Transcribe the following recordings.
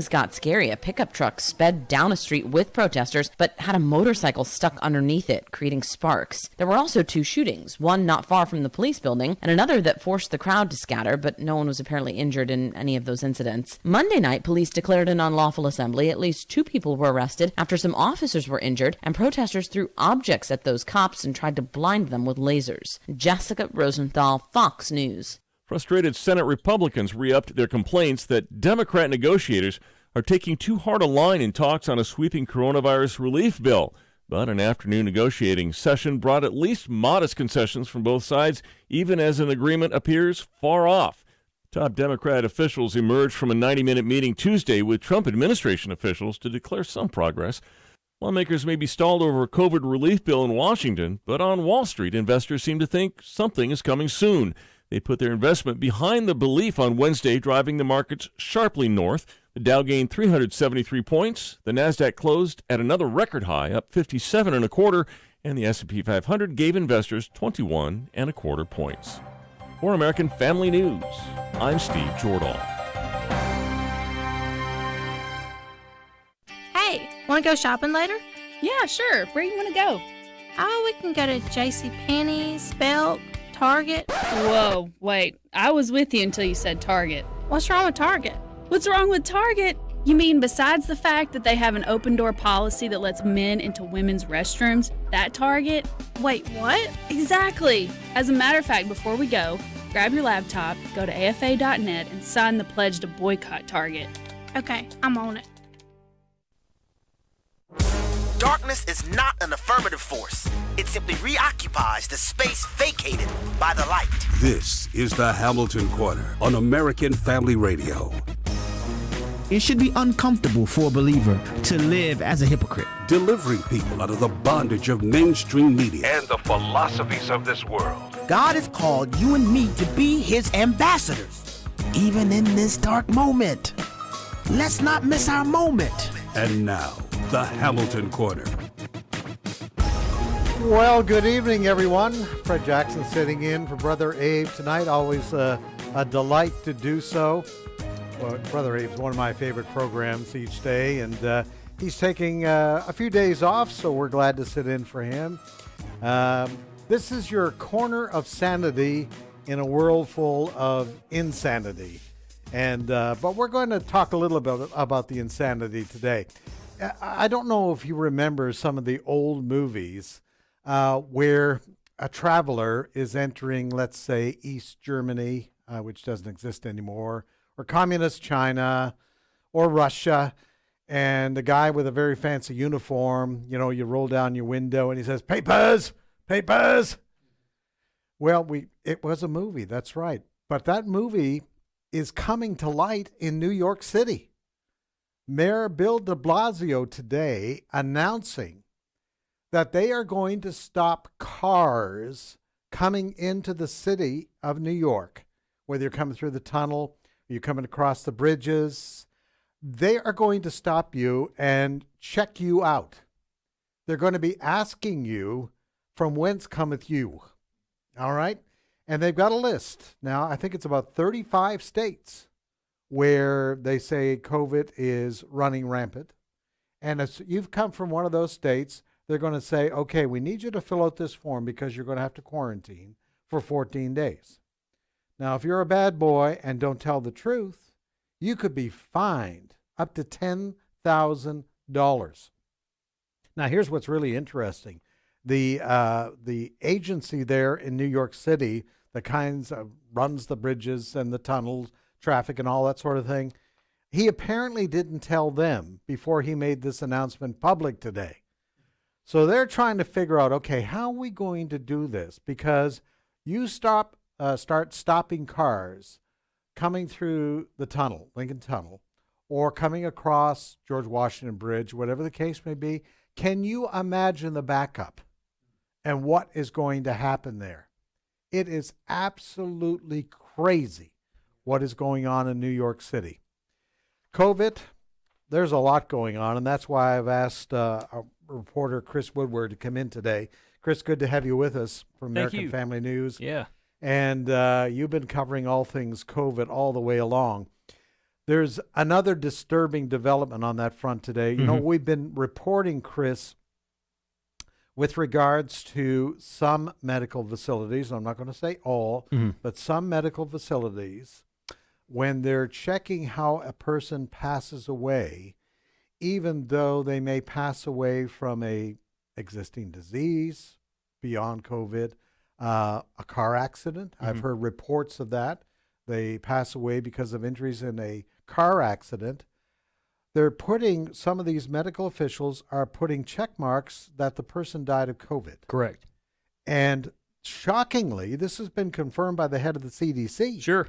This got scary. A pickup truck sped down a street with protesters, but had a motorcycle stuck underneath it, creating sparks. There were also 2 shootings, one not far from the police building, and another that forced the crowd to scatter, but no one was apparently injured in any of those incidents. Monday night, police declared an unlawful assembly. At least 2 people were arrested after some officers were injured, and protesters threw objects at those cops and tried to blind them with lasers. Jessica Rosenthal, Fox News. Frustrated Senate Republicans re-upped their complaints that Democrat negotiators are taking too hard a line in talks on a sweeping coronavirus relief bill. But an afternoon negotiating session brought at least modest concessions from both sides, even as an agreement appears far off. Top Democrat officials emerged from a 90-minute meeting Tuesday with Trump administration officials to declare some progress. Lawmakers may be stalled over a COVID relief bill in Washington, but on Wall Street, investors seem to think something is coming soon. They put their investment behind the belief on Wednesday, driving the markets sharply north. The Dow gained 373 points. The Nasdaq closed at another record high, up 57 and a quarter, and the S&P 500 gave investors 21 and a quarter points. For American Family News, I'm Steve Jordahl. Hey, want to go shopping later? Yeah, sure. Where you want to go? Oh, we can go to JCPenney's, Belk, Target. Whoa, wait. I was with you until you said Target. What's wrong with Target? What's wrong with Target? You mean besides the fact that they have an open-door policy that lets men into women's restrooms, that Target? Wait, what? Exactly. As a matter of fact, before we go, grab your laptop, go to afa.net, and sign the pledge to boycott Target. Okay, I'm on it. Darkness is not an affirmative force. It simply reoccupies the space vacated by the light. This is the Hamilton Corner on American Family Radio. It should be uncomfortable for a believer to live as a hypocrite. Delivering people out of the bondage of mainstream media and the philosophies of this world. God has called you and me to be his ambassadors, even in this dark moment. Let's not miss our moment. And now, the Hamilton Corner. Well, good evening, everyone. Fred Jackson sitting in for Brother Abe tonight. Always a delight to do so. Well, Brother Abe's one of my favorite programs each day, and he's taking a few days off, so we're glad to sit in for him. This is your corner of sanity in a world full of insanity. And but we're going to talk a little bit about the insanity today. I don't know if you remember some of the old movies where a traveler is entering, let's say, East Germany, which doesn't exist anymore, or communist China, or Russia, and a guy with a very fancy uniform, you know, you roll down your window and he says, "Papers, papers." Well, it was a movie, that's right. But that movie is coming to light in New York City. Mayor Bill de Blasio today announcing that they are going to stop cars coming into the city of New York, whether you're coming through the tunnel, or you're coming across the bridges. They are going to stop you and check you out. They're going to be asking you, "From whence cometh you?" All right? And they've got a list. Now, I think it's about 35 states where they say COVID is running rampant. And if you've come from one of those states, they're going to say, "Okay, we need you to fill out this form because you're going to have to quarantine for 14 days. Now, if you're a bad boy and don't tell the truth, you could be fined up to $10,000. Now, here's what's really interesting. The agency there in New York City that runs the bridges and the tunnels, traffic and all that sort of thing, he apparently didn't tell them before he made this announcement public today. So they're trying to figure out, okay, how are we going to do this? Because you start stopping cars coming through the tunnel, Lincoln Tunnel, or coming across George Washington Bridge, whatever the case may be. Can you imagine the backup and what is going to happen there? It is absolutely crazy what is going on in New York City. COVID, there's a lot going on, and that's why I've asked our reporter Chris Woodward to come in today. Chris, good to have you with us from American Family News. Yeah. And you've been covering all things COVID all the way along. There's another disturbing development on that front today. You know, we've been reporting, Chris, with regards to some medical facilities, I'm not going to say all, but some medical facilities, when they're checking how a person passes away, even though they may pass away from a existing disease beyond COVID, a car accident. I've heard reports of that. They pass away because of injuries in a car accident. They're putting, some of these medical officials are putting check marks that the person died of COVID. Correct. And shockingly, this has been confirmed by the head of the CDC. Sure.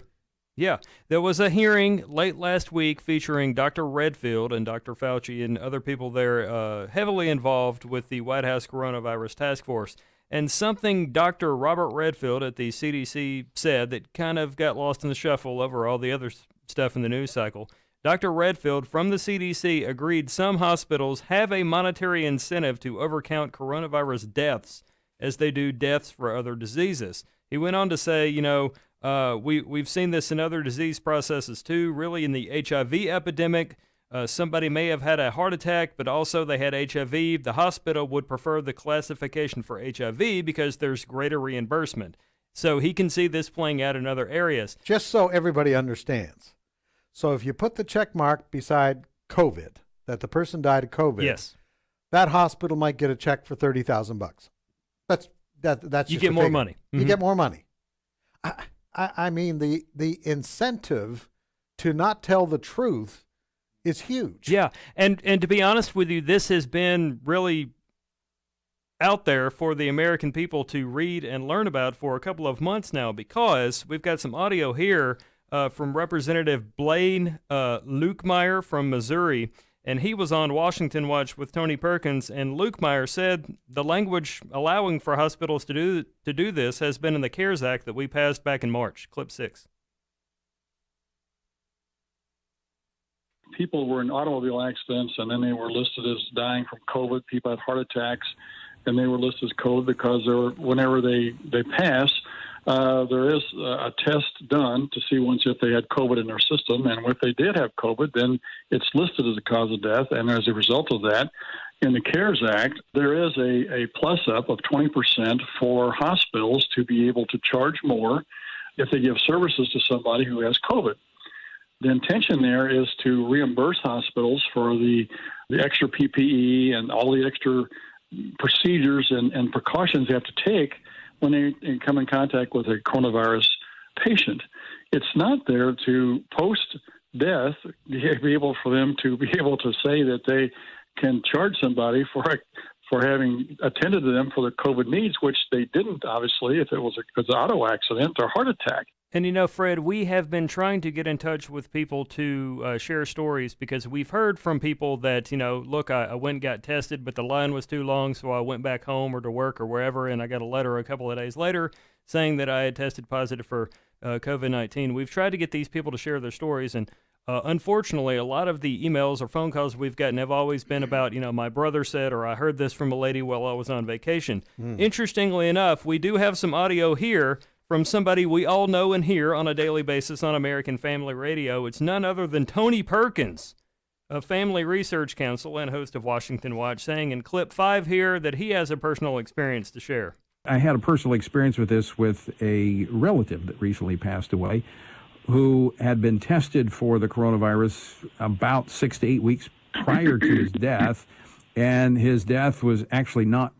Yeah. There was a hearing late last week featuring Dr. Redfield and Dr. Fauci and other people there heavily involved with the White House Coronavirus Task Force. And something Dr. Robert Redfield at the CDC said that kind of got lost in the shuffle over all the other stuff in the news cycle. Dr. Redfield from the CDC agreed some hospitals have a monetary incentive to overcount coronavirus deaths as they do deaths for other diseases. He went on to say, you know, we've seen this in other disease processes too, really in the HIV epidemic. Somebody may have had a heart attack, but also they had HIV. The hospital would prefer the classification for HIV because there's greater reimbursement. So he can see this playing out in other areas. Just so everybody understands. So if you put the check mark beside COVID, that the person died of COVID, yes, that hospital might get a check for $30,000. That's you just get a more figure. money. You get more money. I mean, the incentive to not tell the truth is huge. Yeah, and to be honest with you, this has been really out there for the American people to read and learn about for a couple of months now, because we've got some audio here from Representative Blaine Lukemeyer from Missouri, and he was on Washington Watch with Tony Perkins, and Lukemeyer said the language allowing for hospitals to do this has been in the CARES Act that we passed back in March. Clip 6. People were in automobile accidents, and then they were listed as dying from COVID. People had heart attacks, and they were listed as COVID because whenever they pass, there is a test done to see once if they had COVID in their system, and if they did have COVID, then it's listed as a cause of death. And as a result of that, in the CARES Act, there is a plus-up of 20% for hospitals to be able to charge more if they give services to somebody who has COVID. The intention there is to reimburse hospitals for the extra PPE and all the extra procedures and precautions they have to take when they come in contact with a coronavirus patient. It's not there to post-death be able for them to be able to say that they can charge somebody for having attended to them for their COVID needs, which they didn't, obviously, if it was an auto accident or heart attack. And, you know, Fred, we have been trying to get in touch with people to share stories, because we've heard from people that, you know, look, I went and got tested, but the line was too long, so I went back home or to work or wherever, and I got a letter a couple of days later saying that I had tested positive for COVID-19. We've tried to get these people to share their stories, and unfortunately, a lot of the emails or phone calls we've gotten have always been about, you know, my brother said, or I heard this from a lady while I was on vacation. Interestingly enough, we do have some audio here from somebody we all know and hear on a daily basis on American Family Radio. It's none other than Tony Perkins of Family Research Council and host of Washington Watch, saying in clip 5 here that he has a personal experience to share. I had a personal experience with this with a relative that recently passed away who had been tested for the coronavirus about 6 to 8 weeks prior to his death, and his death was actually not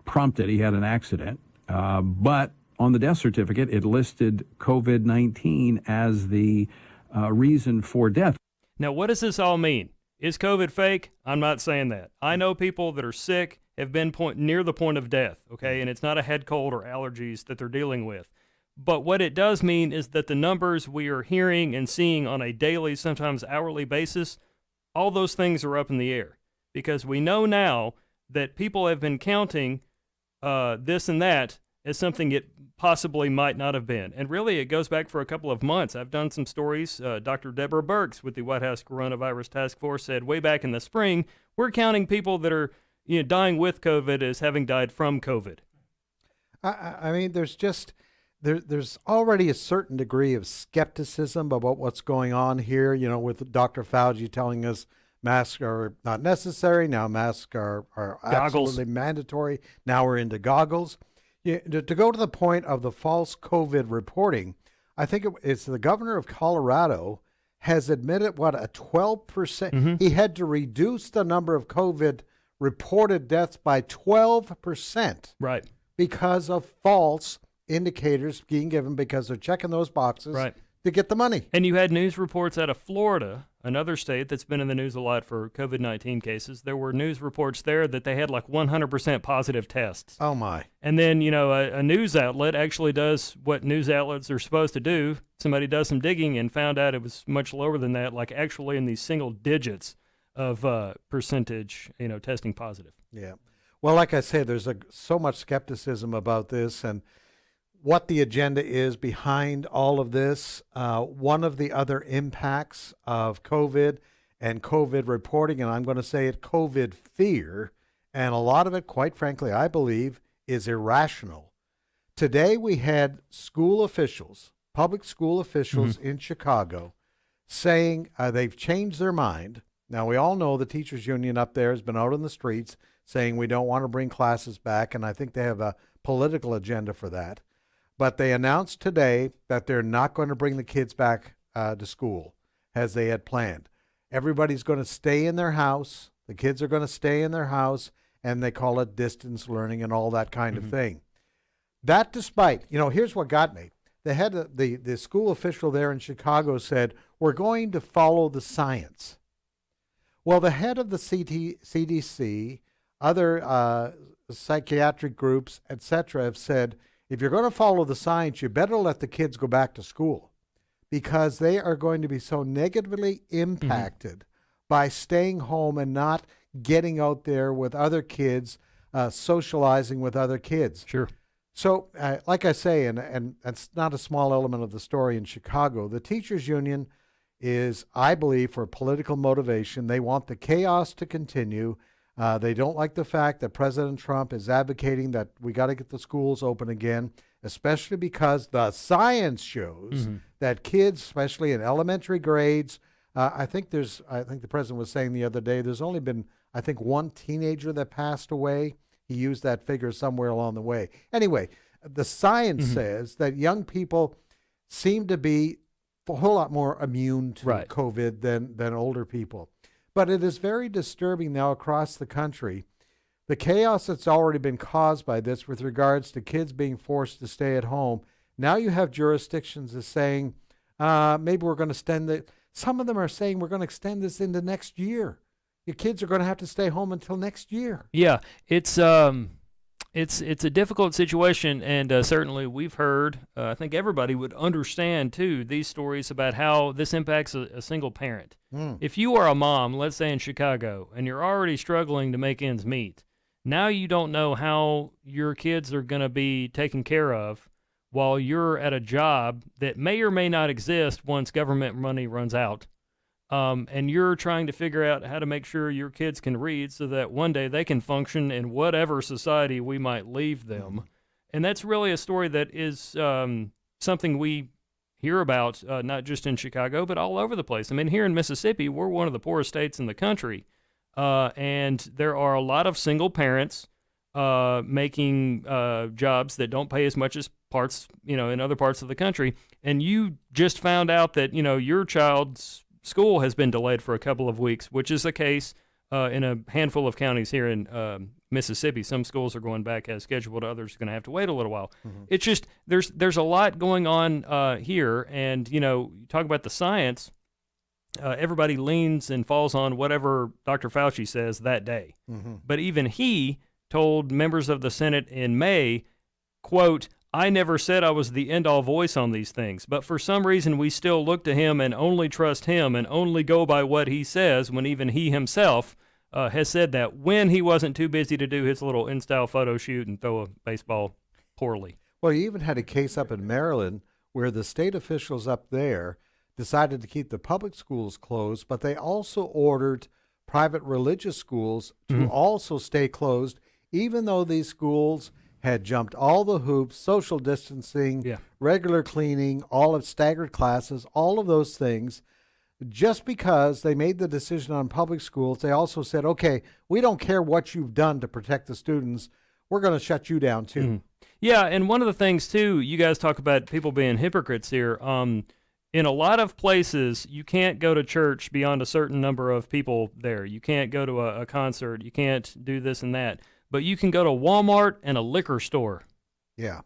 prompted. He had an accident, but on the death certificate, it listed COVID-19 as the reason for death. Now, what does this all mean? Is COVID fake? I'm not saying that. I know people that are sick, have been near the point of death, okay, and it's not a head cold or allergies that they're dealing with. But what it does mean is that the numbers we are hearing and seeing on a daily, sometimes hourly basis, all those things are up in the air, because we know now that people have been counting this and that as something it possibly might not have been. And really, it goes back for a couple of months. I've done some stories. Dr. Deborah Birx with the White House Coronavirus Task Force said way back in the spring, we're counting people that are dying with COVID as having died from COVID. I mean, there's just, there's already a certain degree of skepticism about what's going on here, with Dr. Fauci telling us masks are not necessary. Now masks are absolutely mandatory. Now we're into goggles. To go to the point of the false COVID reporting, I think it's the governor of Colorado has admitted, a 12%. He had to reduce the number of COVID reported deaths by 12%. Right. Because of false indicators being given because they're checking those boxes to get the money. And you had news reports out of Florida, another state that's been in the news a lot for COVID-19 cases. There were news reports there that they had like 100% positive tests. Oh, my. And then, a news outlet actually does what news outlets are supposed to do. Somebody does some digging and found out it was much lower than that, like actually in these single digits of percentage, testing positive. Yeah. Well, like I said, there's so much skepticism about this and what the agenda is behind all of this. One of the other impacts of COVID and COVID reporting, and I'm going to say it, COVID fear, and a lot of it, quite frankly, I believe, is irrational. Today we had school officials, public school officials in Chicago, saying they've changed their mind. Now, we all know the teachers union up there has been out in the streets saying we don't want to bring classes back, and I think they have a political agenda for that. But they announced today that they're not going to bring the kids back to school as they had planned. Everybody's going to stay in their house. The kids are going to stay in their house, and they call it distance learning and all that kind of thing. That despite, here's what got me. The school official there in Chicago said, we're going to follow the science. Well, the head of the CDC, other psychiatric groups, etc., have said, if you're going to follow the science, you better let the kids go back to school because they are going to be so negatively impacted by staying home and not getting out there with other kids, socializing with other kids. Sure. So, like I say, and it's not a small element of the story in Chicago, the teachers union is, I believe, for political motivation. They want the chaos to continue. They don't like the fact that President Trump is advocating that we got to get the schools open again, especially because the science shows that kids, especially in elementary grades, I think the president was saying the other day, there's only been, I think, one teenager that passed away. He used that figure somewhere along the way. Anyway, the science says that young people seem to be a whole lot more immune to COVID than older people. But it is very disturbing now across the country, the chaos that's already been caused by this with regards to kids being forced to stay at home. Now you have jurisdictions that saying, maybe we're going to extend it. Some of them are saying we're going to extend this into next year. Your kids are going to have to stay home until next year. Yeah, it's a difficult situation, and certainly we've heard, I think everybody would understand, too, these stories about how this impacts a single parent. If you are a mom, let's say in Chicago, and you're already struggling to make ends meet, now you don't know how your kids are going to be taken care of while you're at a job that may or may not exist once government money runs out. And you're trying to figure out how to make sure your kids can read so that one day they can function in whatever society we might leave them. And that's really a story that is something we hear about, not just in Chicago, but all over the place. I mean, here in Mississippi, we're one of the poorest states in the country. And there are a lot of single parents making jobs that don't pay as much as parts, in other parts of the country. And you just found out that, your child's school has been delayed for a couple of weeks, which is the case in a handful of counties here in Mississippi. Some schools are going back as scheduled. Others are going to have to wait a little while. It's just there's a lot going on here, and you talk about the science. Everybody leans and falls on whatever Dr. Fauci says that day. But even he told members of the Senate in May, quote, I never said I was the end-all voice on these things, but for some reason we still look to him and only trust him and only go by what he says when even he himself has said that when he wasn't too busy to do his little in-style photo shoot and throw a baseball poorly. Well, you even had a case up in Maryland where the state officials up there decided to keep the public schools closed, but they also ordered private religious schools to also stay closed, even though these schools had jumped all the hoops, social distancing, regular cleaning, all of staggered classes, all of those things. Just because they made the decision on public schools, they also said, okay, we don't care what you've done to protect the students. We're going to shut you down, too. Mm-hmm. Yeah, and one of the things, too, you guys talk about people being hypocrites here. In a lot of places, you can't go to church beyond a certain number of people there. You can't go to a concert. You can't do this and that. But you can go to Walmart and a liquor store. Yeah.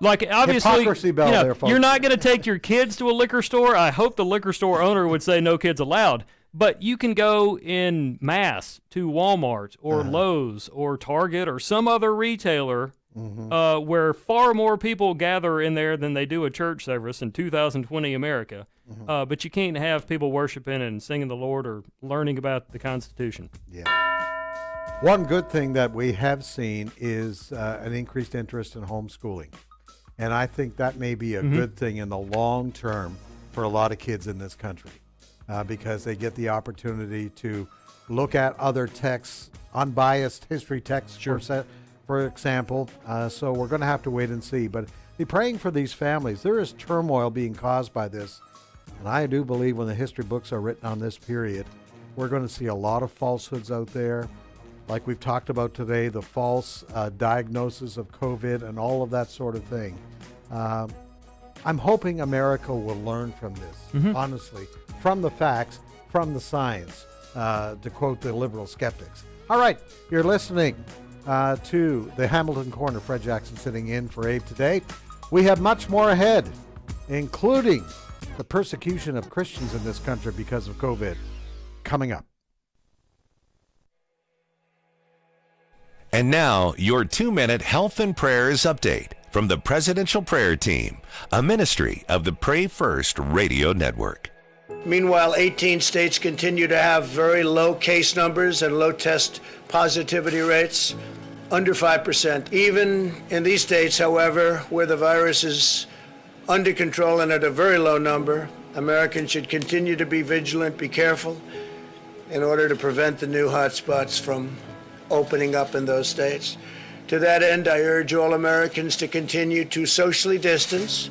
Like, obviously, Hypocrisy bell there, folks. You're not going to take your kids to a liquor store. I hope the liquor store owner would say no kids allowed. But you can go in mass to Walmart or Lowe's or Target or some other retailer where far more people gather in there than they do a church service in 2020 America. But you can't have people worshiping and singing the Lord or learning about the Constitution. Yeah. One good thing that we have seen is an increased interest in homeschooling. And I think that may be a good thing in the long term for a lot of kids in this country because they get the opportunity to look at other texts, unbiased history texts, for example. So we're going to have to wait and see. But be praying for these families. There is turmoil being caused by this. And I do believe when the history books are written on this period, we're going to see a lot of falsehoods out there. Like we've talked about today, the false diagnosis of COVID and all of that sort of thing. I'm hoping America will learn from this, honestly, from the facts, from the science, to quote the liberal skeptics. All right, you're listening to the Hamilton Corner. Fred Jackson sitting in for Abe today. We have much more ahead, including the persecution of Christians in this country because of COVID, coming up. And now, your 2-minute health and prayers update from the Presidential Prayer Team, a ministry of the Pray First Radio Network. Meanwhile, 18 states continue to have very low case numbers and low test positivity rates, under 5%. Even in these states, however, where the virus is under control and at a very low number, Americans should continue to be vigilant, be careful, in order to prevent the new hotspots from opening up in those states. To that end, I urge all Americans to continue to socially distance,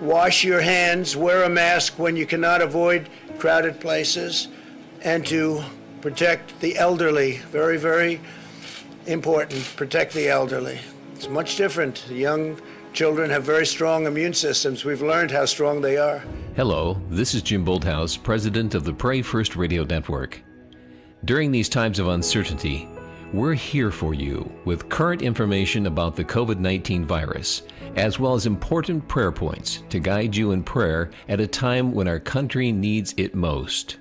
wash your hands, wear a mask when you cannot avoid crowded places, and to protect the elderly. Very, very important, protect the elderly. It's much different. Young children have very strong immune systems. We've learned how strong they are. Hello, this is Jim Bolthouse, president of the Pray First Radio Network. During these times of uncertainty, we're here for you with current information about the COVID-19 virus, as well as important prayer points to guide you in prayer at a time when our country needs it most.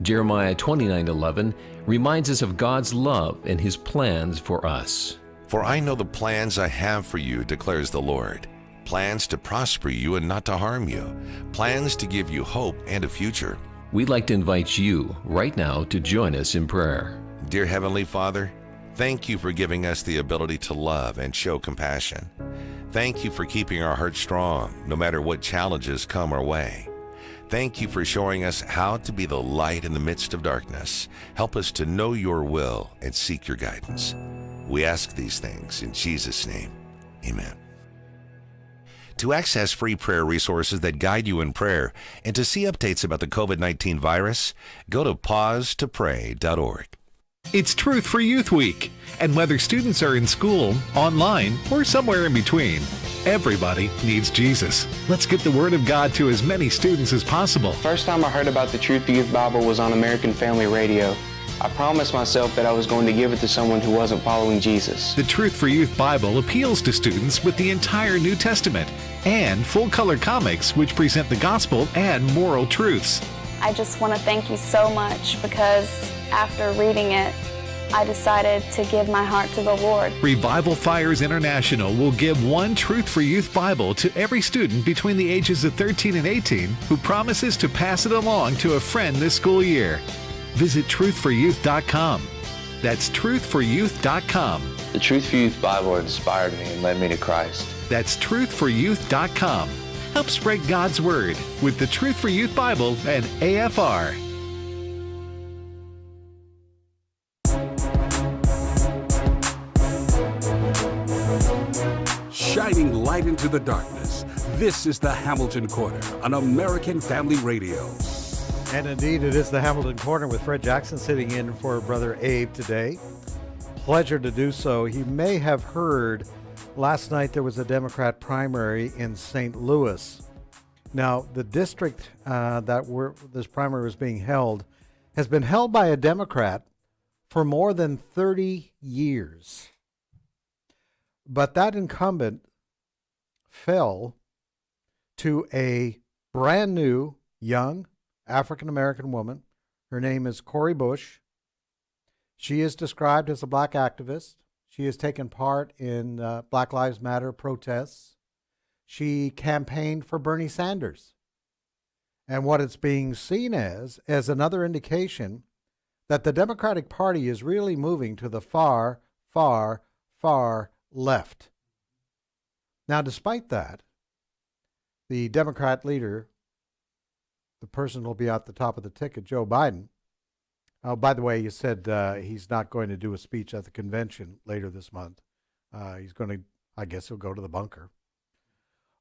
Jeremiah 29:11 reminds us of God's love and His plans for us. For I know the plans I have for you, declares the Lord. Plans to prosper you and not to harm you. Plans to give you hope and a future. We'd like to invite you right now to join us in prayer. Dear Heavenly Father, thank you for giving us the ability to love and show compassion. Thank you for keeping our hearts strong, no matter what challenges come our way. Thank you for showing us how to be the light in the midst of darkness. Help us to know your will and seek your guidance. We ask these things in Jesus' name. Amen. To access free prayer resources that guide you in prayer and to see updates about the COVID-19 virus, go to pausetopray.org. It's Truth for Youth Week, and whether students are in school, online, or somewhere in between, everybody needs Jesus. Let's get the Word of God to as many students as possible. First time I heard about the Truth for Youth Bible was on American Family Radio. I promised myself that I was going to give it to someone who wasn't following Jesus. The Truth for Youth Bible appeals to students with the entire New Testament and full-color comics which present the gospel and moral truths. I just want to thank you so much because after reading it, I decided to give my heart to the Lord. Revival Fires International will give one Truth for Youth Bible to every student between the ages of 13 and 18 who promises to pass it along to a friend this school year. Visit truthforyouth.com. That's truthforyouth.com. The Truth for Youth Bible inspired me and led me to Christ. That's truthforyouth.com. Help spread God's Word with the Truth for Youth Bible and AFR. light into the darkness. This is the Hamilton Corner on American Family Radio. And indeed, it is the Hamilton Corner with Fred Jackson sitting in for Brother Abe today. Pleasure to do so. He may have heard last night there was a Democrat primary in St. Louis. Now, the district this primary was being held has been held by a Democrat for more than 30 years. But that incumbent fell to a brand new, young African-American woman. Her name is Cori Bush. She is described as a black activist. She has taken part in Black Lives Matter protests. She campaigned for Bernie Sanders. And what it's being seen as another indication that the Democratic Party is really moving to the far, far, far left. Now, despite that, the Democrat leader, the person who will be at the top of the ticket, Joe Biden. Oh, by the way, you said he's not going to do a speech at the convention later this month. He's going to, I guess he'll go to the bunker.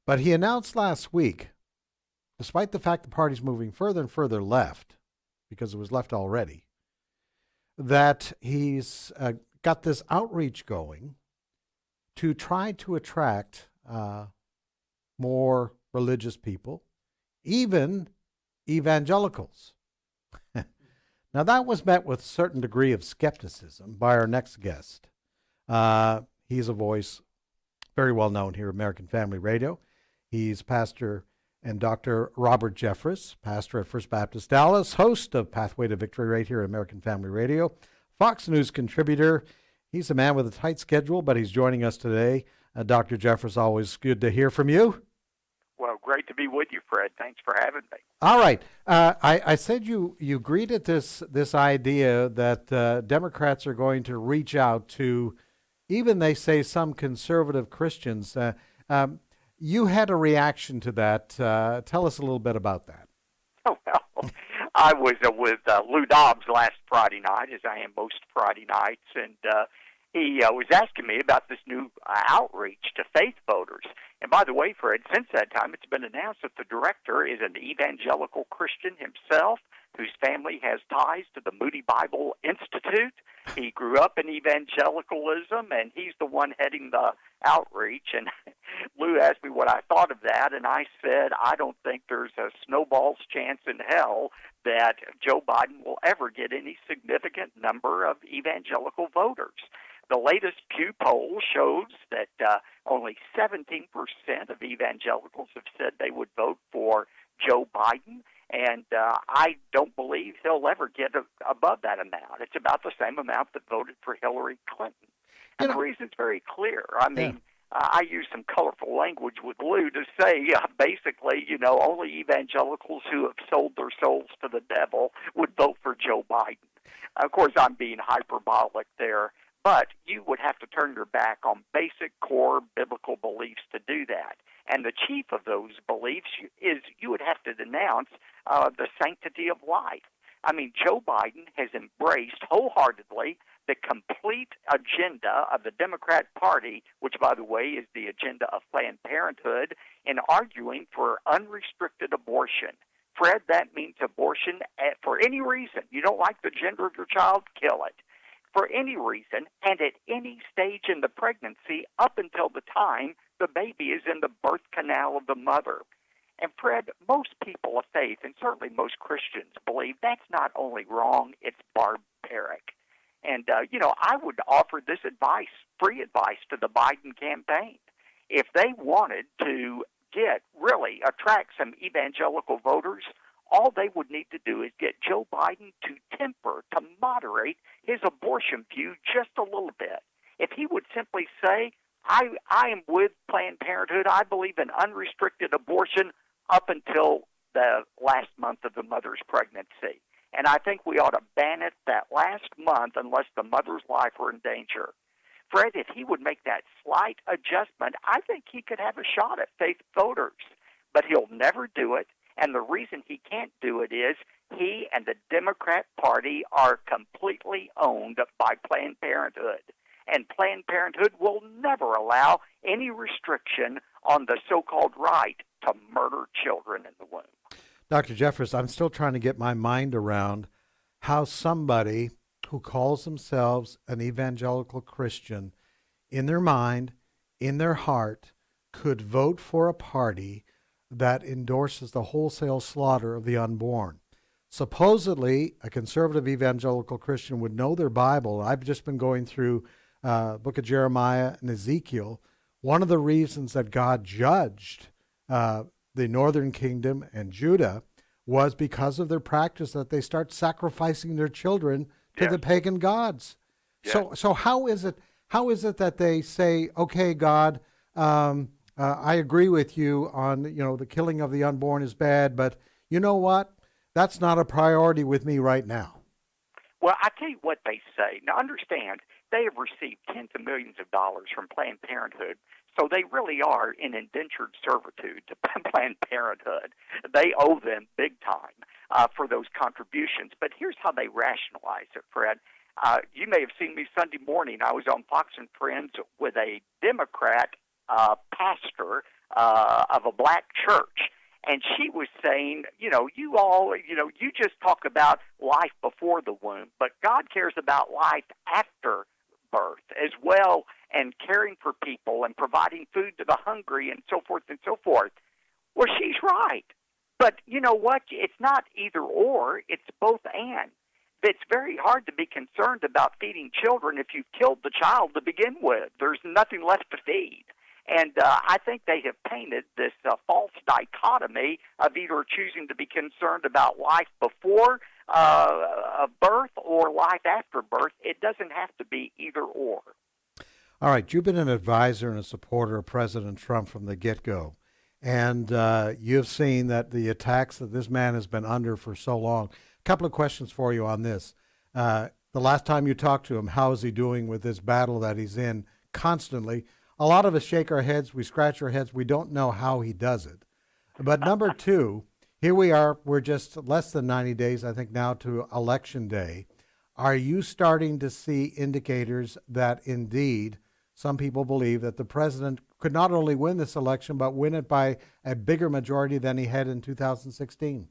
But he announced last week, despite the fact the party's moving further and further left, because it was left already, that he's got this outreach going to try to attract more religious people, even evangelicals. Now, that was met with a certain degree of skepticism by our next guest. He's a voice very well known here at American Family Radio. He's Pastor and Dr. Robert Jeffress, pastor at First Baptist Dallas, host of Pathway to Victory right here at American Family Radio, Fox News contributor. He's a man with a tight schedule, but he's joining us today. Dr. Jeffress, always good to hear from you. Well, great to be with you, Fred. Thanks for having me. All right. I said you greeted this idea that Democrats are going to reach out to, even they say some conservative Christians. You had a reaction to that. Tell us a little bit about that. Oh, well, I was with Lou Dobbs last Friday night, as I am most Friday nights, and he was asking me about this new outreach to faith voters. And by the way, Fred, since that time, it's been announced that the director is an evangelical Christian himself, whose family has ties to the Moody Bible Institute. He grew up in evangelicalism, and he's the one heading the outreach. And Lou asked me what I thought of that, and I said, I don't think there's a snowball's chance in hell that Joe Biden will ever get any significant number of evangelical voters. The latest Pew poll shows that only 17% of evangelicals have said they would vote for Joe Biden, and I don't believe he'll ever get above that amount. It's about the same amount that voted for Hillary Clinton. And the reason's very clear. I mean, I use some colorful language with Lou to say, basically, only evangelicals who have sold their souls to the devil would vote for Joe Biden. Of course, I'm being hyperbolic there. But you would have to turn your back on basic core biblical beliefs to do that. And the chief of those beliefs is you would have to denounce the sanctity of life. I mean, Joe Biden has embraced wholeheartedly the complete agenda of the Democrat Party, which, by the way, is the agenda of Planned Parenthood, in arguing for unrestricted abortion. Fred, that means abortion for any reason. You don't like the gender of your child, kill it. For any reason and at any stage in the pregnancy up until the time the baby is in the birth canal of the mother. And Fred, most people of faith, and certainly most Christians, believe that's not only wrong, it's barbaric. And, I would offer this advice, free advice to the Biden campaign. If they wanted to attract some evangelical voters, all they would need to do is get Joe Biden to moderate his abortion view just a little bit. If he would simply say, I am with Planned Parenthood, I believe in unrestricted abortion up until the last month of the mother's pregnancy. And I think we ought to ban it that last month unless the mother's life were in danger. Fred, if he would make that slight adjustment, I think he could have a shot at faith voters. But he'll never do it. And the reason he can't do it is he and the Democrat Party are completely owned by Planned Parenthood. And Planned Parenthood will never allow any restriction on the so-called right to murder children in the womb. Dr. Jeffress, I'm still trying to get my mind around how somebody who calls themselves an evangelical Christian, in their mind, in their heart, could vote for a party that endorses the wholesale slaughter of the unborn. Supposedly, a conservative evangelical Christian would know their Bible. I've just been going through book of Jeremiah and Ezekiel. One of the reasons that God judged the northern kingdom and Judah was because of their practice that they start sacrificing their children to the pagan gods. So how is it that they say, okay, God, I agree with you on, the killing of the unborn is bad, but you know what? That's not a priority with me right now. Well, I tell you what they say. Now, understand, they have received tens of millions of dollars from Planned Parenthood, so they really are in indentured servitude to Planned Parenthood. They owe them big time for those contributions. But here's how they rationalize it, Fred. You may have seen me Sunday morning. I was on Fox and Friends with a Democrat pastor of a black church. And she was saying, you just talk about life before the womb, but God cares about life after birth as well, and caring for people and providing food to the hungry and so forth and so forth. Well, she's right. But you know what? It's not either or, it's both and. It's very hard to be concerned about feeding children if you've killed the child to begin with. There's nothing left to feed. And I think they have painted this false dichotomy of either choosing to be concerned about life before birth or life after birth. It doesn't have to be either or. All right, you've been an advisor and a supporter of President Trump from the get-go. And you've seen that the attacks that this man has been under for so long. A couple of questions for you on this. The last time you talked to him, how is he doing with this battle that he's in constantly? A lot of us shake our heads, we scratch our heads, we don't know how he does it. But number two, here we are, we're just less than 90 days, I think, now to Election Day. Are you starting to see indicators that indeed some people believe that the president could not only win this election, but win it by a bigger majority than he had in 2016?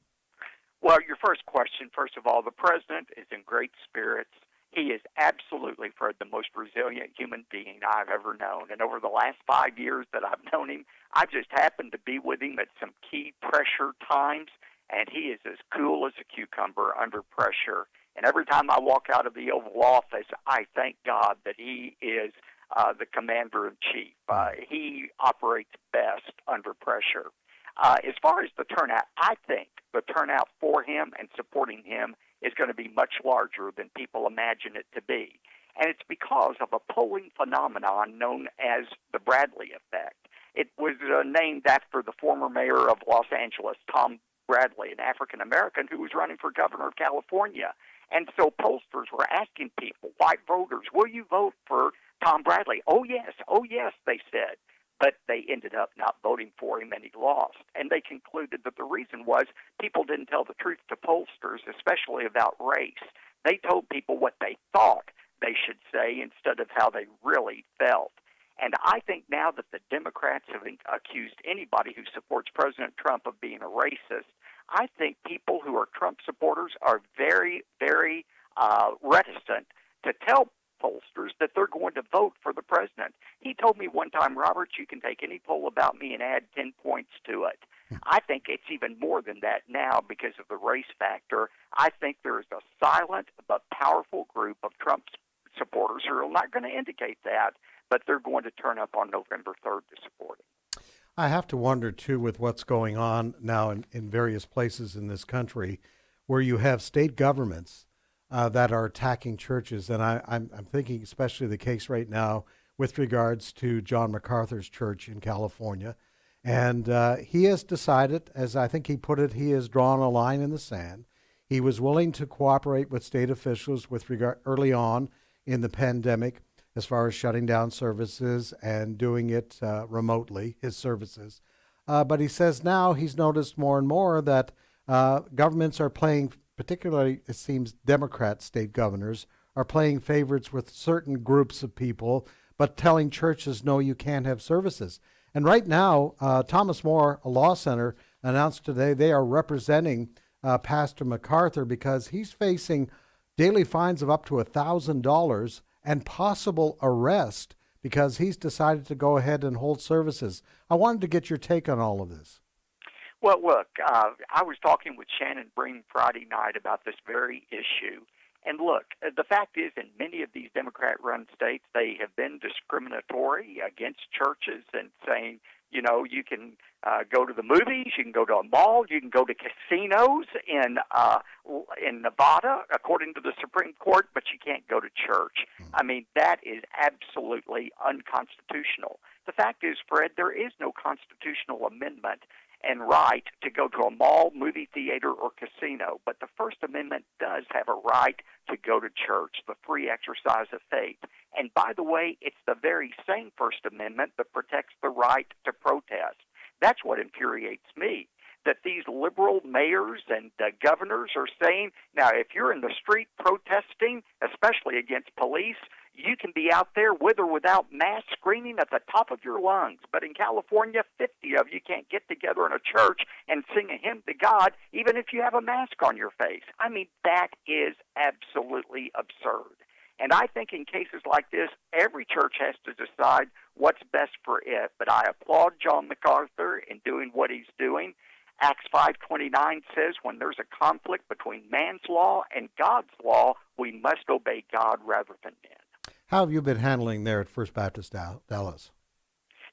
Well, your first question, first of all, the president is in great spirits. He is absolutely, Fred, the most resilient human being I've ever known. And over the last 5 years that I've known him, I've just happened to be with him at some key pressure times, and he is as cool as a cucumber under pressure. And every time I walk out of the Oval Office, I thank God that he is the commander-in-chief. He operates best under pressure. As far as the turnout, I think the turnout for him and supporting him is going to be much larger than people imagine it to be. And it's because of a polling phenomenon known as the Bradley effect. It was named after the former mayor of Los Angeles, Tom Bradley, an African-American who was running for governor of California. And so pollsters were asking people, white voters, will you vote for Tom Bradley? Oh, yes, they said. But they ended up not voting for him, and he lost. And they concluded that the reason was people didn't tell the truth to pollsters, especially about race. They told people what they thought they should say instead of how they really felt. And I think now that the Democrats have accused anybody who supports President Trump of being a racist, I think people who are Trump supporters are very, very reticent to tell pollsters that they're going to vote for the president. He told me one time, Robert, you can take any poll about me and add 10 points to it. I think it's even more than that now because of the race factor. I think there is a silent but powerful group of Trump supporters who are not going to indicate that, but they're going to turn up on November 3rd to support him. I have to wonder, too, with what's going on now in various places in this country where you have state governments that are attacking churches. And I'm thinking especially the case right now with regards to John MacArthur's church in California. And he has decided, as I think he put it, he has drawn a line in the sand. He was willing to cooperate with state officials with regard early on in the pandemic as far as shutting down services and doing it remotely, his services. But he says now he's noticed more and more that governments are playing, particularly it seems Democrat state governors, are playing favorites with certain groups of people, but telling churches, no, you can't have services. And right now, Thomas More Law Center announced today they are representing Pastor MacArthur because he's facing daily fines of up to $1,000 and possible arrest because he's decided to go ahead and hold services. I wanted to get your take on all of this. Well, look, I was talking with Shannon Breen Friday night about this very issue. And look, the fact is, in many of these Democrat-run states, they have been discriminatory against churches and saying, you know, you can go to the movies, you can go to a mall, you can go to casinos in Nevada, according to the Supreme Court, but you can't go to church. I mean, that is absolutely unconstitutional. The fact is, Fred, there is no constitutional amendment and right to go to a mall, movie theater, or casino. But the First Amendment does have a right to go to church, the free exercise of faith. And by the way, it's the very same First Amendment that protects the right to protest. That's what infuriates me, that these liberal mayors and governors are saying, now, if you're in the street protesting, especially against police, you can be out there with or without masks screaming at the top of your lungs. But in California, 50 of you can't get together in a church and sing a hymn to God, even if you have a mask on your face. I mean, that is absolutely absurd. And I think in cases like this, every church has to decide what's best for it. But I applaud John MacArthur in doing what he's doing. Acts 5:29 says when there's a conflict between man's law and God's law, we must obey God rather than men. How have you been handling there at First Baptist Dallas?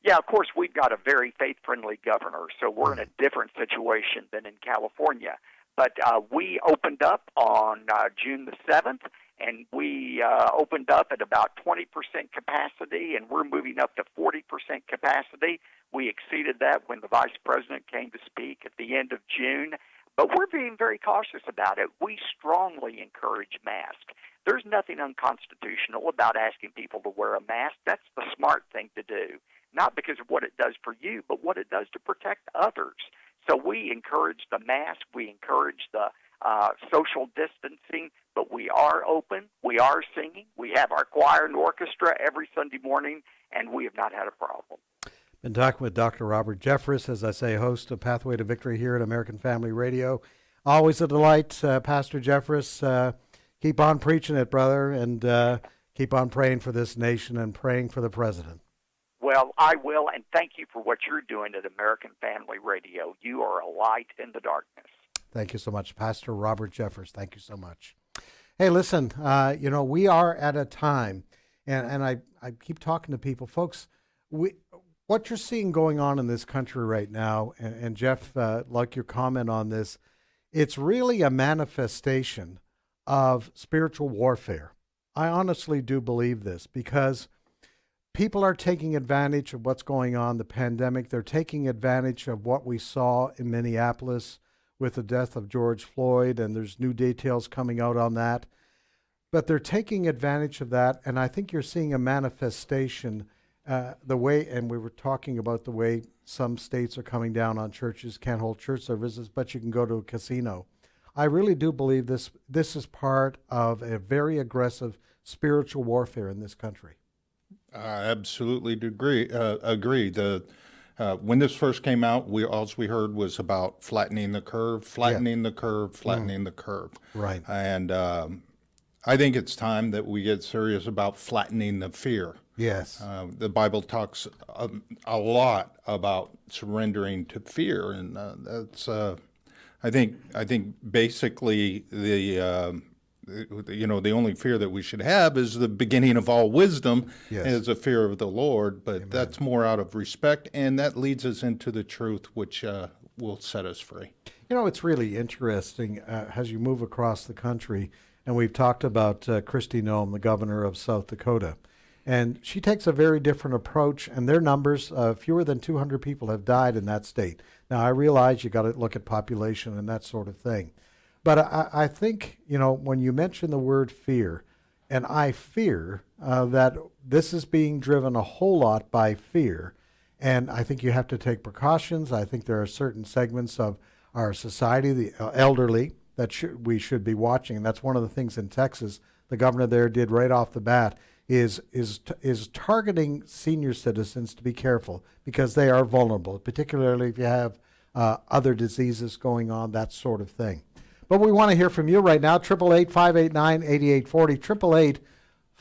Yeah, of course, we've got a very faith-friendly governor, so we're in a different situation than in California. But we opened up on June the 7th, and we opened up at about 20% capacity, and we're moving up to 40% capacity. We exceeded that when the vice president came to speak at the end of June. But we're being very cautious about it. We strongly encourage masks. There's nothing unconstitutional about asking people to wear a mask. That's the smart thing to do, not because of what it does for you, but what it does to protect others. So we encourage the mask. We encourage the social distancing, but we are open. We are singing. We have our choir and orchestra every Sunday morning, and we have not had a problem. Been talking with Dr. Robert Jeffress, as I say, host of Pathway to Victory here at American Family Radio. Always a delight, Pastor Jeffress. Keep on preaching it, brother, and keep on praying for this nation and praying for the president. Well, I will, and thank you for what you're doing at American Family Radio. You are a light in the darkness. Thank you so much, Pastor Robert Jeffress. Thank you so much. Hey, listen, we are at a time, and I keep talking to people. Folks, what you're seeing going on in this country right now, and Jeff, like your comment on this, it's really a manifestation of spiritual warfare. I honestly do believe this because people are taking advantage of what's going on, the pandemic. They're taking advantage of what we saw in Minneapolis with the death of George Floyd, and there's new details coming out on that. But they're taking advantage of that, and I think you're seeing a manifestation the way, and we were talking about the way some states are coming down on churches, can't hold church services, but you can go to a casino. I really do believe this is part of a very aggressive spiritual warfare in this country. I absolutely agree. When this first came out, all we heard was about flattening the curve, flattening the curve. Right. And I think it's time that we get serious about flattening the fear. Yes. The Bible talks a lot about surrendering to fear, and that's. I think basically the only fear that we should have is the beginning of all wisdom, is a fear of the Lord. But that's more out of respect, and that leads us into the truth, which will set us free. You know, it's really interesting as you move across the country, and we've talked about Kristi Noem, the governor of South Dakota, and she takes a very different approach, and their numbers, fewer than 200 people have died in that state. Now, I realize you got to look at population and that sort of thing. But I think, when you mention the word fear, and I fear that this is being driven a whole lot by fear, and I think you have to take precautions. I think there are certain segments of our society, the elderly, that we should be watching. And that's one of the things in Texas the governor there did right off the bat is targeting senior citizens to be careful because they are vulnerable, particularly if you have other diseases going on, that sort of thing. But we want to hear from you right now, 888-589-8840,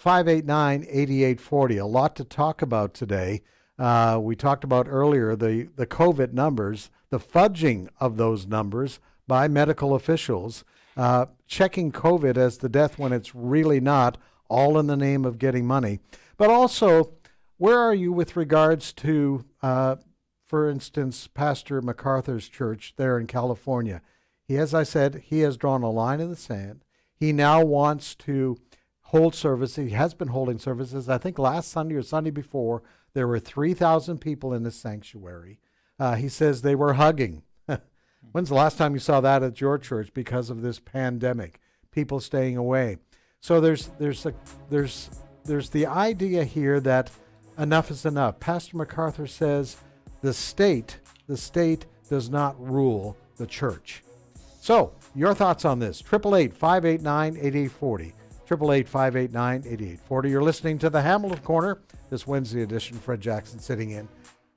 888-589-8840. A lot to talk about today. We talked about earlier the COVID numbers, the fudging of those numbers by medical officials, checking COVID as the death when it's really not, all in the name of getting money. But also, where are you with regards to, for instance, Pastor MacArthur's church there in California? As I said, he has drawn a line in the sand. He now wants to hold services. He has been holding services. I think last Sunday or Sunday before, there were 3,000 people in the sanctuary. He says they were hugging. When's the last time you saw that at your church because of this pandemic? People staying away. So there's the idea here that enough is enough. Pastor MacArthur says the state does not rule the church. So your thoughts on this? 888-589-8840. 888-589-8840. You're listening to the Hamilton Corner, this Wednesday edition. Fred Jackson sitting in.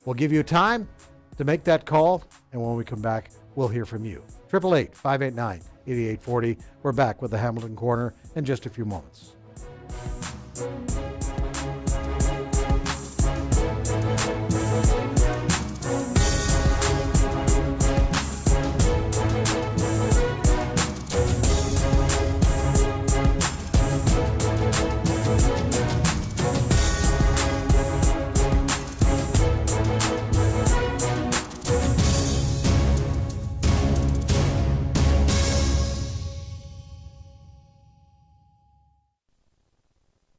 We'll give you time to make that call, and when we come back, we'll hear from you. 888-589-8840. We're back with the Hamilton Corner in just a few moments.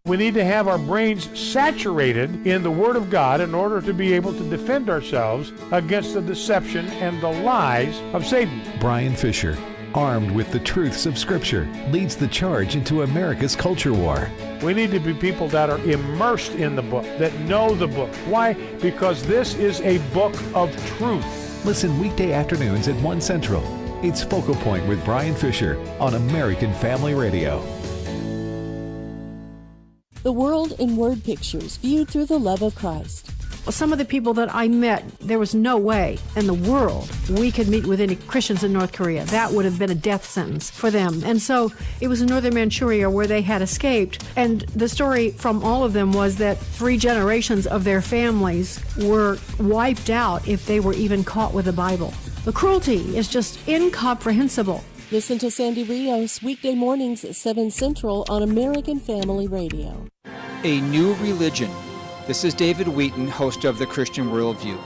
We need to have our brains saturated in the Word of God in order to be able to defend ourselves against the deception and the lies of Satan. Brian Fisher, armed with the truths of Scripture, leads the charge into America's culture war. We need to be people that are immersed in the book, that know the book. Why? Because this is a book of truth. Listen weekday afternoons at 1 Central. It's Focal Point with Brian Fisher on American Family Radio. The world in word pictures viewed through the love of Christ. Some of the people that I met, there was no way in the world we could meet with any Christians in North Korea. That would have been a death sentence for them. And so it was in northern Manchuria where they had escaped. And the story from all of them was that 3 generations of their families were wiped out if they were even caught with the Bible. The cruelty is just incomprehensible. Listen to Sandy Rios weekday mornings at 7 Central on American Family Radio. A new religion. This is David Wheaton, host of The Christian Worldview.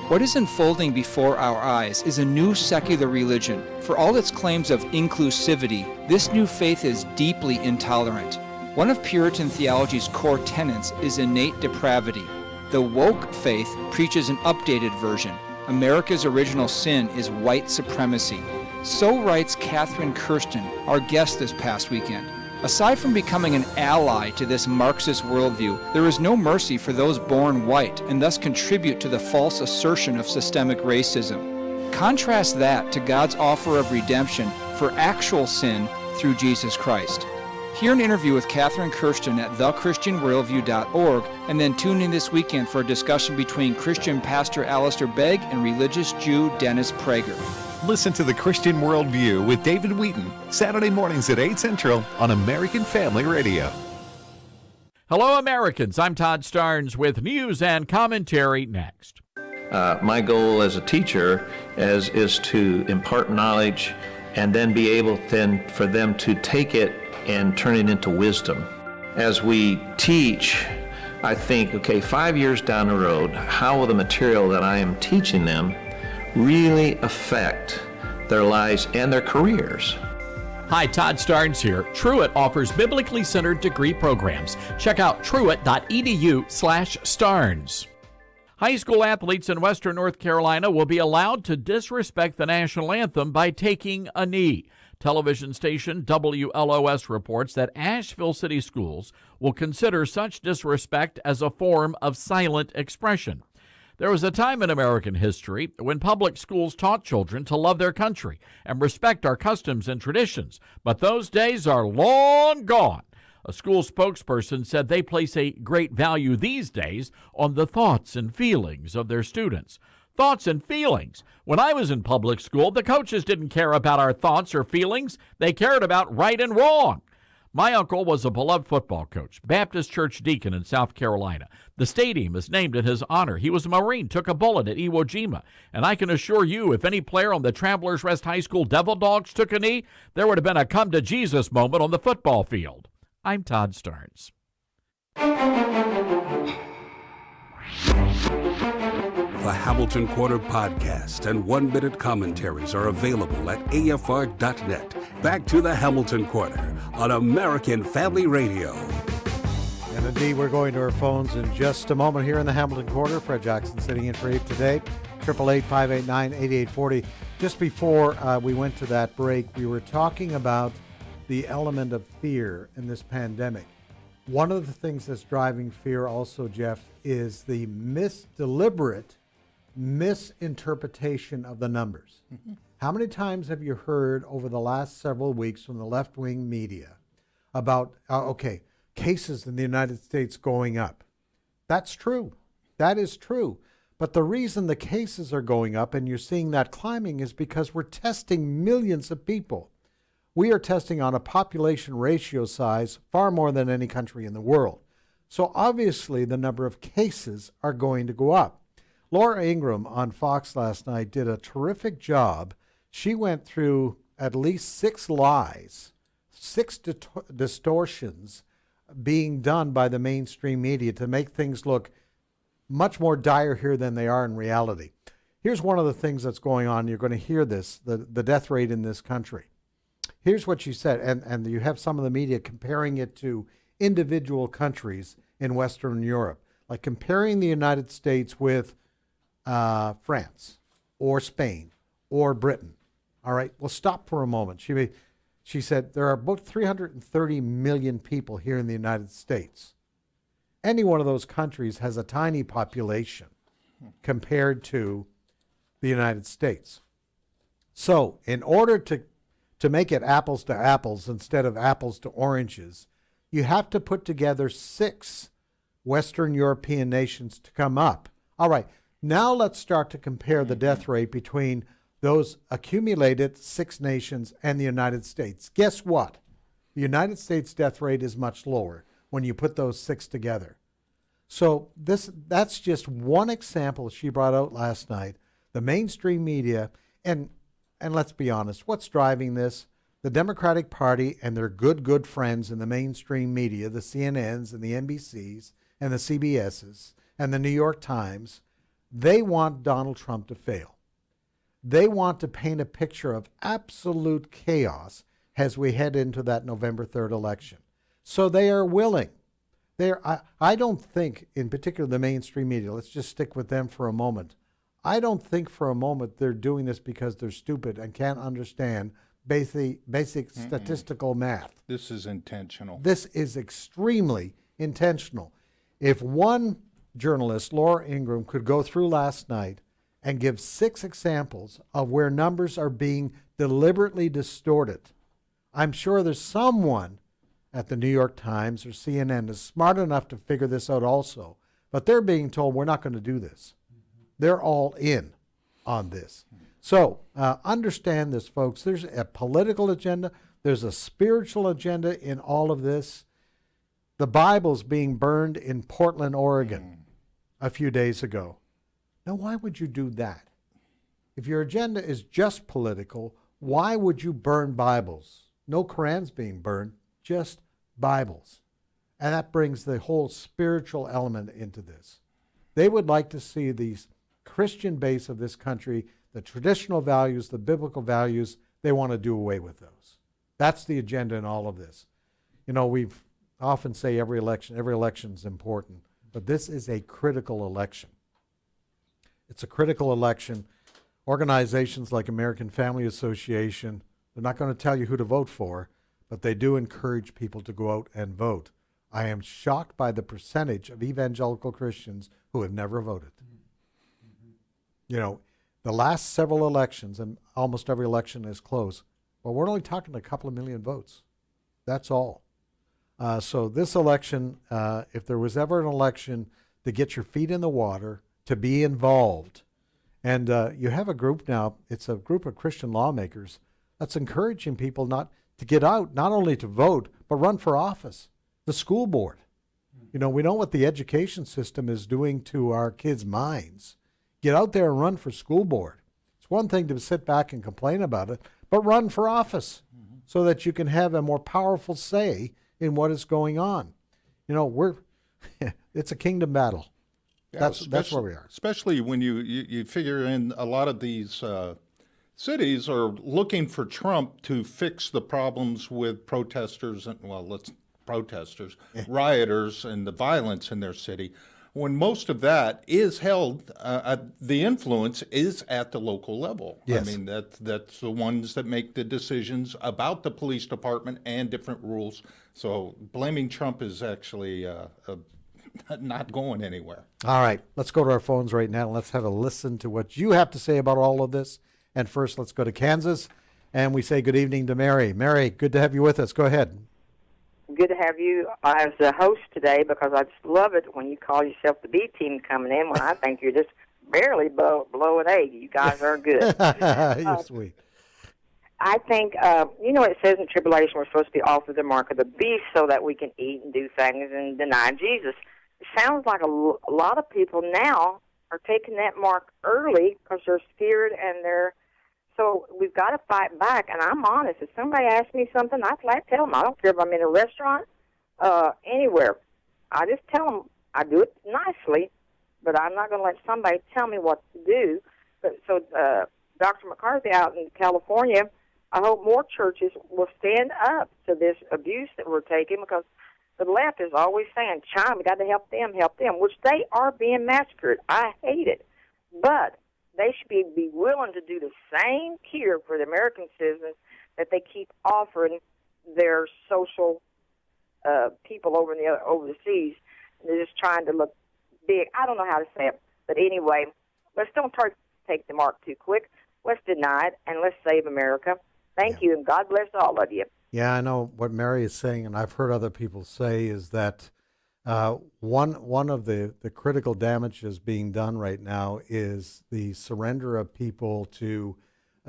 What is unfolding before our eyes is a new secular religion. For all its claims of inclusivity, this new faith is deeply intolerant. One of Puritan theology's core tenets is innate depravity. The woke faith preaches an updated version. America's original sin is white supremacy. So writes Catherine Kirsten, our guest this past weekend. Aside from becoming an ally to this Marxist worldview, there is no mercy for those born white and thus contribute to the false assertion of systemic racism. Contrast that to God's offer of redemption for actual sin through Jesus Christ. Hear an interview with Catherine Kirsten at thechristianworldview.org, and then tune in this weekend for a discussion between Christian pastor Alistair Begg and religious Jew Dennis Prager. Listen to The Christian Worldview with David Wheaton, Saturday mornings at 8 Central on American Family Radio. Hello, Americans. I'm Todd Starnes with news and commentary next. My goal as a teacher is to impart knowledge and then be able then for them to take it and turn it into wisdom. As we teach, I think, okay, 5 years down the road, how will the material that I am teaching them really affect their lives and their careers? Hi, Todd Starnes here. Truett offers biblically centered degree programs. Check out truett.edu/Starnes. High school athletes in Western North Carolina will be allowed to disrespect the national anthem by taking a knee. Television station WLOS reports that Asheville City Schools will consider such disrespect as a form of silent expression. There was a time in American history when public schools taught children to love their country and respect our customs and traditions, but those days are long gone. A school spokesperson said they place a great value these days on the thoughts and feelings of their students. Thoughts and feelings. When I was in public school, the coaches didn't care about our thoughts or feelings. They cared about right and wrong. My uncle was a beloved football coach, Baptist church deacon in South Carolina. The stadium is named in his honor. He was a Marine, took a bullet at Iwo Jima. And I can assure you, if any player on the Travelers Rest High School Devil Dogs took a knee, there would have been a come-to-Jesus moment on the football field. I'm Todd Starnes. The Hamilton Quarter podcast and one-minute commentaries are available at afr.net. Back to the Hamilton Quarter on American Family Radio. And indeed, we're going to our phones in just a moment here in the Hamilton Quarter. Fred Jackson sitting in for Abe today. 888-589-8840. Just before we went to that break, we were talking about the element of fear in this pandemic. One of the things that's driving fear also, Jeff, is the deliberate misinterpretation of the numbers. Mm-hmm. How many times have you heard over the last several weeks from the left-wing media about, cases in the United States going up? That's true. That is true. But the reason the cases are going up and you're seeing that climbing is because we're testing millions of people. We are testing on a population ratio size far more than any country in the world. So obviously the number of cases are going to go up. Laura Ingraham on Fox last night did a terrific job. She went through at least 6 lies, 6 distortions being done by the mainstream media to make things look much more dire here than they are in reality. Here's one of the things that's going on. You're going to hear this, the death rate in this country. Here's what she said, and you have some of the media comparing it to individual countries in Western Europe, like comparing the United States with France or Spain or Britain. All right, well, stop for a moment. She said there are about 330 million people here in the United States. Any one of those countries has a tiny population compared to the United States. So in order to make it apples to apples instead of apples to oranges, you have to put together 6 Western European nations to come up. All right, now let's start to compare the death rate between those accumulated 6 nations and the United States. Guess what? The United States death rate is much lower when you put those 6 together. So that's just one example she brought out last night. The mainstream media, and let's be honest, what's driving this? The Democratic Party and their good friends in the mainstream media, the CNNs and the NBCs and the CBSs and the New York Times, they want Donald Trump to fail. They want to paint a picture of absolute chaos as we head into that November 3rd election. So they are willing. I don't think, in particular the mainstream media, let's just stick with them for a moment. I don't think for a moment they're doing this because they're stupid and can't understand basic statistical math. This is intentional. This is extremely intentional. If one journalist, Laura Ingraham, could go through last night and give 6 examples of where numbers are being deliberately distorted, I'm sure there's someone at the New York Times or CNN is smart enough to figure this out also. But they're being told we're not going to do this. They're all in on this. So understand this, folks. There's a political agenda. There's a spiritual agenda in all of this. The Bible's being burned in Portland, Oregon a few days ago. Now, why would you do that? If your agenda is just political, why would you burn Bibles? No Qurans being burned, just Bibles. And that brings the whole spiritual element into this. They would like to see the Christian base of this country, the traditional values, the biblical values, they want to do away with those. That's the agenda in all of this. You know, we've often say every election is important, but this is a critical election. It's a critical election. Organizations like American Family Association, they're not going to tell you who to vote for, but they do encourage people to go out and vote. I am shocked by the percentage of evangelical Christians who have never voted. You know, the last several elections, and almost every election is close, well, we're only talking a couple of million votes. That's all. So this election, if there was ever an election to get your feet in the water, to be involved, and you have a group now, it's a group of Christian lawmakers that's encouraging people not to get out, not only to vote, but run for office, the school board. You know, we know what the education system is doing to our kids' minds. Get out there and run for school board. It's one thing to sit back and complain about it, but run for office so that you can have a more powerful say in what is going on. You know, it's a kingdom battle. Yeah, that's where we are. Especially when you figure in a lot of these cities are looking for Trump to fix the problems with protesters and, rioters and the violence in their city. When most of that is held, the influence is at the local level. Yes. I mean, that's the ones that make the decisions about the police department and different rules. So blaming Trump is actually not going anywhere. All right, let's go to our phones right now. Let's have a listen to what you have to say about all of this. And first, let's go to Kansas, and we say good evening to Mary. Mary, good to have you with us. Go ahead. Good to have you as a host today, because I just love it when you call yourself the B team coming in when I think you're just barely below an A. You guys are good. You're sweet. I think, it says in tribulation we're supposed to be offered the mark of the beast so that we can eat and do things and deny Jesus. It sounds like a lot of people now are taking that mark early because they're scared so we've got to fight back. And I'm honest. If somebody asks me something, I flat tell them. I don't care if I'm in a restaurant, anywhere. I just tell them. I do it nicely, but I'm not going to let somebody tell me what to do. But so Dr. McCarthy out in California, I hope more churches will stand up to this abuse that we're taking, because the left is always saying, China, we got to help them, which they are being massacred. I hate it. But they should be willing to do the same here for the American citizens that they keep offering their social people over the seas. They're just trying to look big. I don't know how to say it. But anyway, let's don't try to take the mark too quick. Let's deny it, and let's save America. Thank you, and God bless all of you. Yeah, I know what Mary is saying, and I've heard other people say, is that one of the critical damages being done right now is the surrender of people to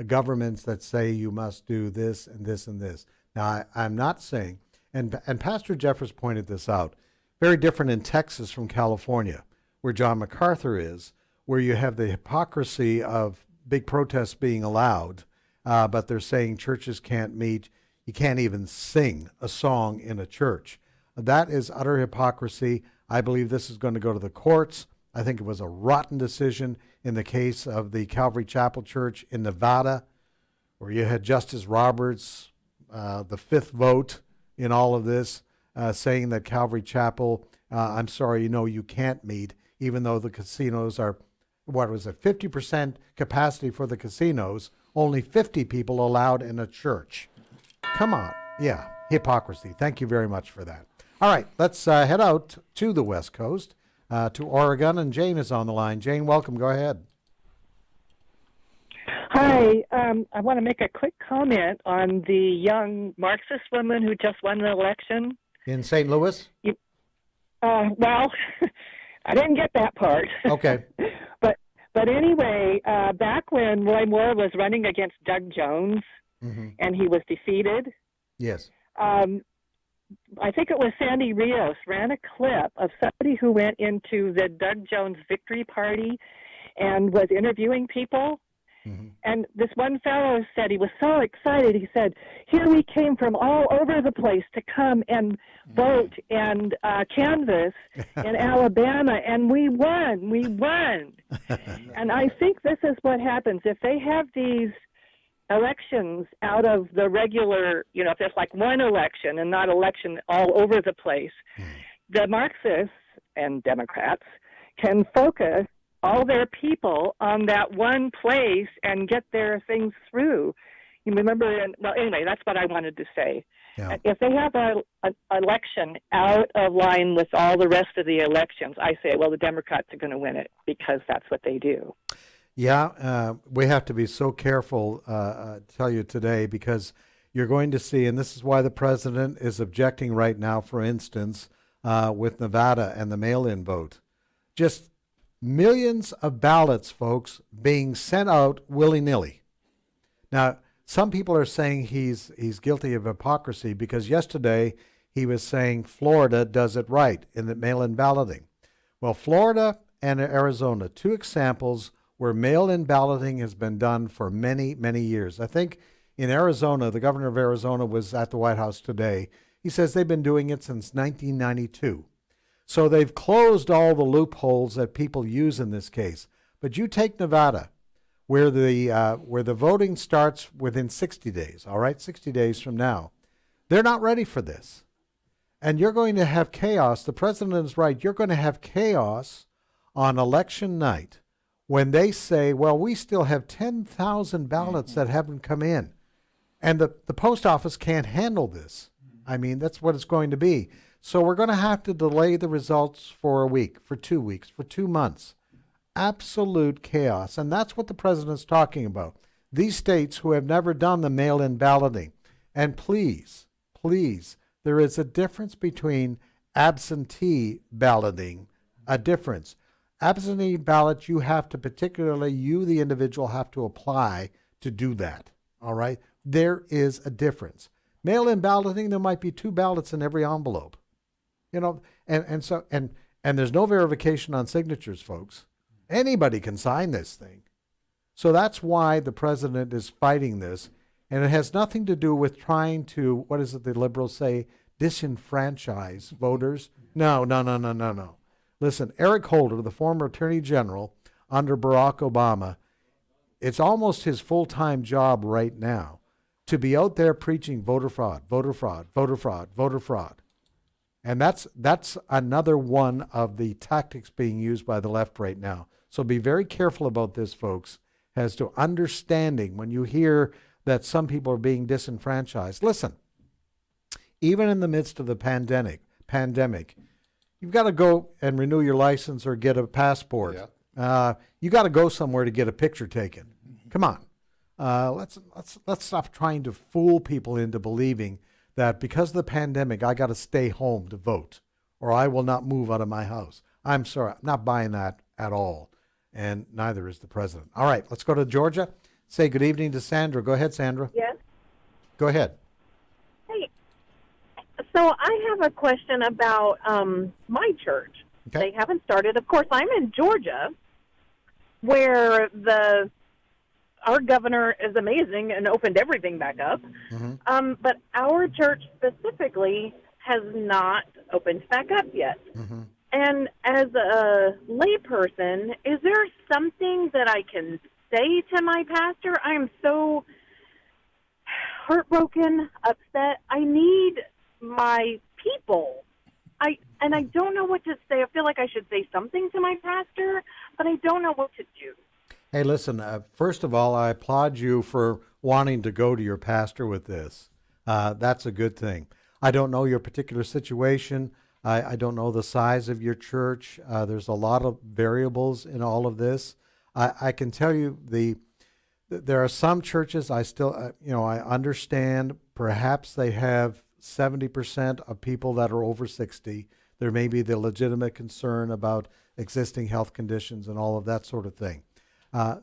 governments that say you must do this and this and this. Now, I'm not saying, and Pastor Jeffress pointed this out, very different in Texas from California, where John MacArthur is, where you have the hypocrisy of big protests being allowed, but they're saying churches can't meet. You can't even sing a song in a church. That is utter hypocrisy. I believe this is going to go to the courts. I think it was a rotten decision in the case of the Calvary Chapel Church in Nevada, where you had Justice Roberts, the fifth vote in all of this, saying that Calvary Chapel, you can't meet, even though the casinos are, 50% capacity for the casinos, only 50 people allowed in a church. Come on. Yeah, hypocrisy. Thank you very much for that. All right, let's head out to the West Coast, to Oregon, and Jane is on the line. Jane, welcome. Go ahead. Hi. I want to make a quick comment on the young Marxist woman who just won the election. In St. Louis? Well, I didn't get that part. Okay. But anyway, back when Roy Moore was running against Doug Jones, and he was defeated. Yes. I think it was Sandy Rios ran a clip of somebody who went into the Doug Jones victory party and was interviewing people. And this one fellow said he was so excited. He said, here we came from all over the place to come and vote and canvass in Alabama, and we won. And I think this is what happens. If they have these elections out of the regular, if there's like one election and not election all over the place, the Marxists and Democrats can focus all their people on that one place and get their things through. You remember, anyway, that's what I wanted to say. Yeah. If they have an election out of line with all the rest of the elections, I say, well, the Democrats are going to win it because that's what they do. Yeah, we have to be so careful, tell you today, because you're going to see, and this is why the president is objecting right now, for instance, with Nevada and the mail-in vote. Just millions of ballots, folks, being sent out willy-nilly. Now, some people are saying he's guilty of hypocrisy because yesterday he was saying Florida does it right in the mail-in balloting. Well, Florida and Arizona, two examples where mail-in balloting has been done for many, many years. I think in Arizona, the governor of Arizona was at the White House today. He says they've been doing it since 1992. So they've closed all the loopholes that people use in this case. But you take Nevada, where the voting starts within 60 days, all right, 60 days from now. They're not ready for this. And you're going to have chaos. The president is right. You're going to have chaos on election night when they say, well, we still have 10,000 ballots that haven't come in. And the post office can't handle this. I mean, that's what it's going to be. So we're going to have to delay the results for a week, for 2 weeks, for 2 months. Absolute chaos. And that's what the president's talking about. These states who have never done the mail-in balloting. And please, there is a difference between absentee balloting, a difference. Absentee ballot, you have to, particularly you, the individual, have to apply to do that. All right? There is a difference. Mail-in balloting, there might be 2 ballots in every envelope. You know, and there's no verification on signatures, folks. Anybody can sign this thing. So that's why the president is fighting this. And it has nothing to do with trying to, what is it the liberals say, disenfranchise voters. No. Listen, Eric Holder, the former attorney general under Barack Obama, it's almost his full-time job right now to be out there preaching voter fraud, voter fraud, voter fraud, voter fraud. And that's another one of the tactics being used by the left right now. So be very careful about this, folks, as to understanding when you hear that some people are being disenfranchised. Listen, even in the midst of the pandemic, you've got to go and renew your license or get a passport. Yeah. You got to go somewhere to get a picture taken. Come on. Let's stop trying to fool people into believing that because of the pandemic, I got to stay home to vote or I will not move out of my house. I'm sorry. I'm not buying that at all. And neither is the president. All right, let's go to Georgia. Say good evening to Sandra. Go ahead, Sandra. Yes. Go ahead. Hey, so I have a question about my church. Okay. They haven't started. Of course, I'm in Georgia, where our governor is amazing and opened everything back up. Mm-hmm. But our church specifically has not opened back up yet. Mm-hmm. And as a layperson, is there something that I can say to my pastor? I am so heartbroken, upset. I need my people. I don't know what to say. I feel like I should say something to my pastor, but I don't know what to do. Hey, listen, first of all, I applaud you for wanting to go to your pastor with this. That's a good thing. I don't know your particular situation. I don't know the size of your church. There's a lot of variables in all of this. I can tell you there are some churches I still, I understand perhaps they have 70% of people that are over 60. There may be the legitimate concern about existing health conditions and all of that sort of thing.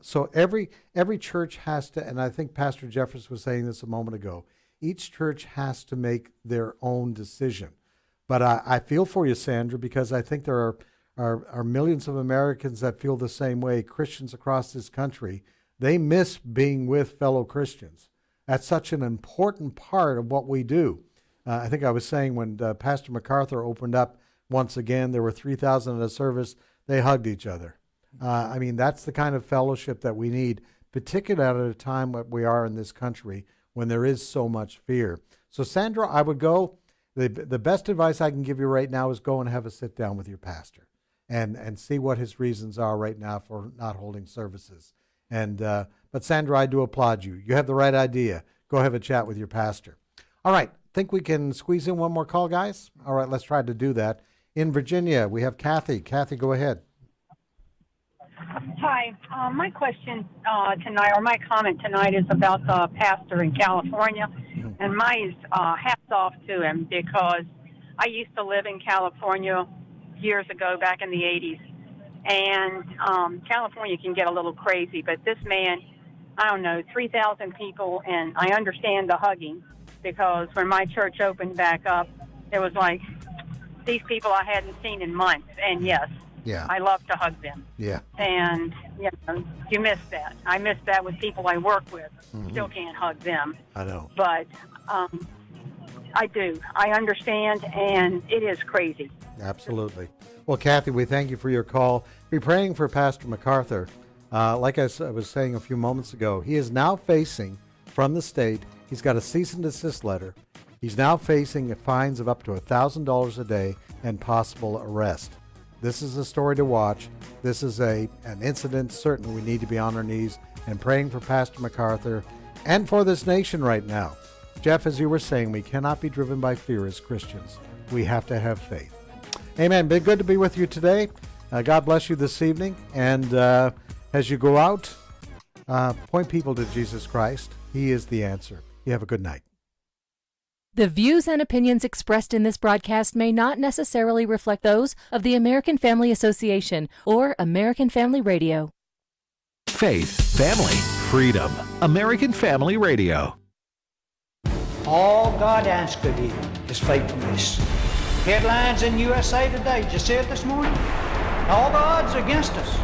So every church has to, and I think Pastor Jeffress was saying this a moment ago, each church has to make their own decision. But I feel for you, Sandra, because I think there are millions of Americans that feel the same way, Christians across this country. They miss being with fellow Christians. That's such an important part of what we do. I think I was saying when Pastor MacArthur opened up once again, there were 3,000 at a service. They hugged each other. That's the kind of fellowship that we need, particularly at a time that we are in this country when there is so much fear. So, Sandra, I would go. The best advice I can give you right now is go and have a sit down with your pastor and see what his reasons are right now for not holding services. But Sandra, I do applaud you. You have the right idea. Go have a chat with your pastor. All right. Think we can squeeze in one more call, guys? All right. Let's try to do that. In Virginia, we have Kathy. Kathy, go ahead. Hi. My question tonight, or my comment tonight, is about the pastor in California. And my hats off to him, because I used to live in California years ago, back in the 80s. And California can get a little crazy, but this man, I don't know, 3,000 people, and I understand the hugging, because when my church opened back up, it was like these people I hadn't seen in months. And yes, Yeah. I love to hug them. Yeah. And you miss that. I miss that with people I work with. Still can't hug them. I know. But I do. I understand, and it is crazy. Absolutely. Well, Kathy, we thank you for your call. Be praying for Pastor MacArthur. Like I was saying a few moments ago, he is now facing, from the state, he's got a cease and desist letter. He's now facing fines of up to $1,000 a day and possible arrest. This is a story to watch. This is an incident. Certainly we need to be on our knees and praying for Pastor MacArthur and for this nation right now. Jeff, as you were saying, we cannot be driven by fear as Christians. We have to have faith. Amen. Been good to be with you today. God bless you this evening. And as you go out, point people to Jesus Christ. He is the answer. You have a good night. The views and opinions expressed in this broadcast may not necessarily reflect those of the American Family Association or American Family Radio. Faith, family, freedom. American Family Radio. All God asks of you is faithfulness. Headlines in USA Today. Did you see it this morning? All the odds against us.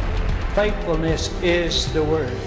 Faithfulness is the word.